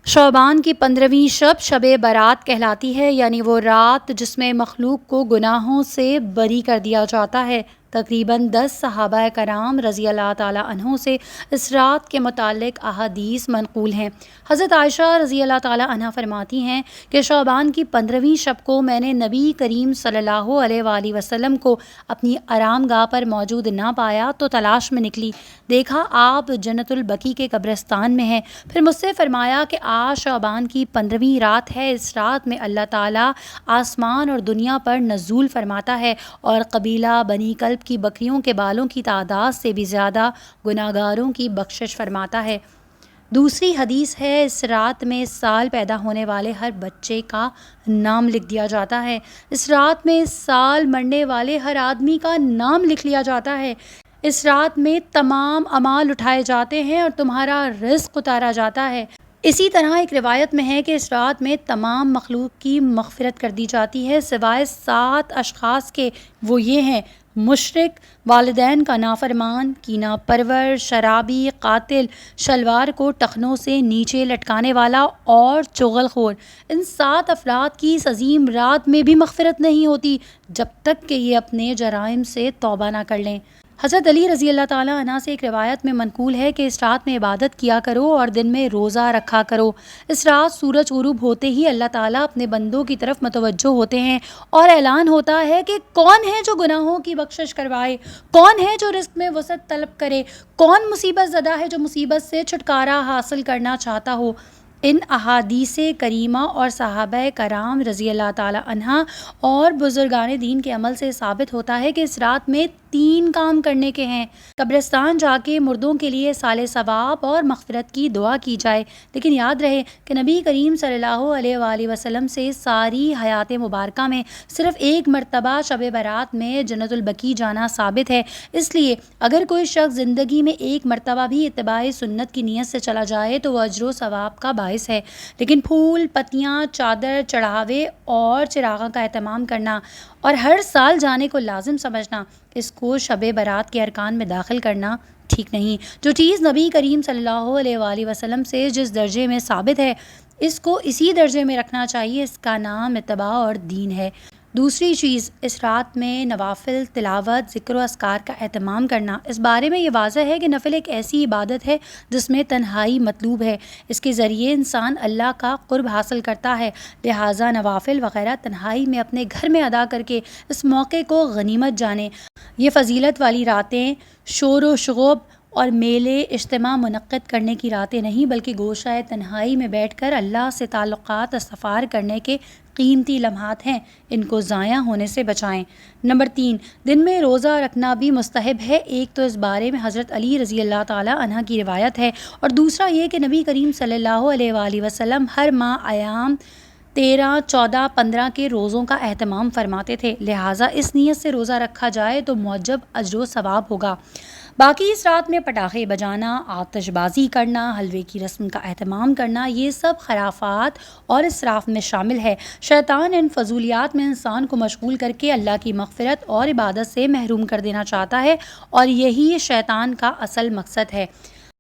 شعبان کی 15ویں شب شب برات کہلاتی ہے، یعنی وہ رات جس میں مخلوق کو گناہوں سے بری کر دیا جاتا ہے۔ تقریباً 10 صحابہ کرام رضی اللہ تعالیٰ عنہ سے اس رات کے متعلق احادیث منقول ہیں۔ حضرت عائشہ رضی اللہ تعالیٰ عنہ فرماتی ہیں کہ شعبان کی 15ویں شب کو میں نے نبی کریم صلی اللہ علیہ وآلہ وسلم کو اپنی آرام گاہ پر موجود نہ پایا تو تلاش میں نکلی، دیکھا آپ جنت البقیع کے قبرستان میں ہیں۔ پھر مجھ سے فرمایا کہ آج شعبان کی 15ویں رات ہے، اس رات میں اللہ تعالیٰ آسمان اور دنیا پر نزول فرماتا ہے اور قبیلہ بنی کلب کی بکریوں کے بالوں کی تعداد سے بھی زیادہ گناہگاروں کی بخشش فرماتا ہے۔ دوسری حدیث ہے، اس رات میں اس سال پیدا ہونے والے ہر بچے کا نام لکھ دیا جاتا ہے۔ اس رات میں اس سال مرنے والے ہر آدمی کا نام لکھ لیا جاتا ہے۔ اس رات میں تمام اعمال اٹھائے جاتے ہیں اور تمہارا رزق اتارا جاتا ہے۔ اسی طرح ایک روایت میں ہے کہ اس رات میں تمام مخلوق کی مغفرت کر دی جاتی ہے سوائے 7 اشخاص کے، وہ یہ ہیں: مشرک، والدین کا نافرمان، کینہ پرور، شرابی، قاتل، شلوار کو ٹخنوں سے نیچے لٹکانے والا اور چغل خور۔ ان 7 افراد کی اس عظیم رات میں بھی مغفرت نہیں ہوتی جب تک کہ یہ اپنے جرائم سے توبہ نہ کر لیں۔ حضرت علی رضی اللہ تعالیٰ عنہ سے ایک روایت میں منقول ہے کہ اس رات میں عبادت کیا کرو اور دن میں روزہ رکھا کرو۔ اس رات سورج غروب ہوتے ہی اللہ تعالیٰ اپنے بندوں کی طرف متوجہ ہوتے ہیں اور اعلان ہوتا ہے کہ کون ہے جو گناہوں کی بخشش کروائے، کون ہے جو رزق میں وسعت طلب کرے، کون مصیبت زدہ ہے جو مصیبت سے چھٹکارا حاصل کرنا چاہتا ہو۔ ان احادیث کریمہ اور صحابہ کرام رضی اللہ تعالیٰ عنہ اور بزرگان دین کے عمل سے ثابت ہوتا ہے کہ اس رات میں 3 کام کرنے کے ہیں۔ قبرستان جا کے مردوں کے لیے سال ثواب اور مغفرت کی دعا کی جائے، لیکن یاد رہے کہ نبی کریم صلی اللہ علیہ وآلہ وسلم سے ساری حیات مبارکہ میں صرف ایک مرتبہ شب برات میں جنت البقیع جانا ثابت ہے۔ اس لیے اگر کوئی شخص زندگی میں ایک مرتبہ بھی اتباع سنت کی نیت سے چلا جائے تو وہ اجر و ثواب کا باعث ہے، لیکن پھول، پتیاں، چادر، چڑھاوے اور چراغاں کا اہتمام کرنا اور ہر سال جانے کو لازم سمجھنا، اس کو شب برات کے ارکان میں داخل کرنا ٹھیک نہیں۔ جو چیز نبی کریم صلی اللہ علیہ وآلہ وسلم سے جس درجے میں ثابت ہے اس کو اسی درجے میں رکھنا چاہیے، اس کا نام اتباع اور دین ہے۔ دوسری چیز، اس رات میں نوافل، تلاوت، ذکر و اذکار کا اہتمام کرنا۔ اس بارے میں یہ واضح ہے کہ نفل ایک ایسی عبادت ہے جس میں تنہائی مطلوب ہے، اس کے ذریعے انسان اللہ کا قرب حاصل کرتا ہے، لہٰذا نوافل وغیرہ تنہائی میں اپنے گھر میں ادا کر کے اس موقع کو غنیمت جانیں۔ یہ فضیلت والی راتیں شور و شغب اور میلے اجتماع منعقد کرنے کی راتیں نہیں، بلکہ گوشہ تنہائی میں بیٹھ کر اللہ سے تعلقات استفار کرنے کے قیمتی لمحات ہیں، ان کو ضائع ہونے سے بچائیں۔ نمبر 3، دن میں روزہ رکھنا بھی مستحب ہے۔ ایک تو اس بارے میں حضرت علی رضی اللہ تعالیٰ عنہ کی روایت ہے، اور دوسرا یہ کہ نبی کریم صلی اللہ علیہ وآلہ وسلم ہر ماہ ایام 13، 14، 15 کے روزوں کا اہتمام فرماتے تھے، لہٰذا اس نیت سے روزہ رکھا جائے تو معجب اجر و ثواب ہوگا۔ باقی اس رات میں پٹاخے بجانا، آتش بازی کرنا، حلوے کی رسم کا اہتمام کرنا، یہ سب خرافات اور اسراف میں شامل ہے۔ شیطان ان فضولیات میں انسان کو مشغول کر کے اللہ کی مغفرت اور عبادت سے محروم کر دینا چاہتا ہے، اور یہی شیطان کا اصل مقصد ہے۔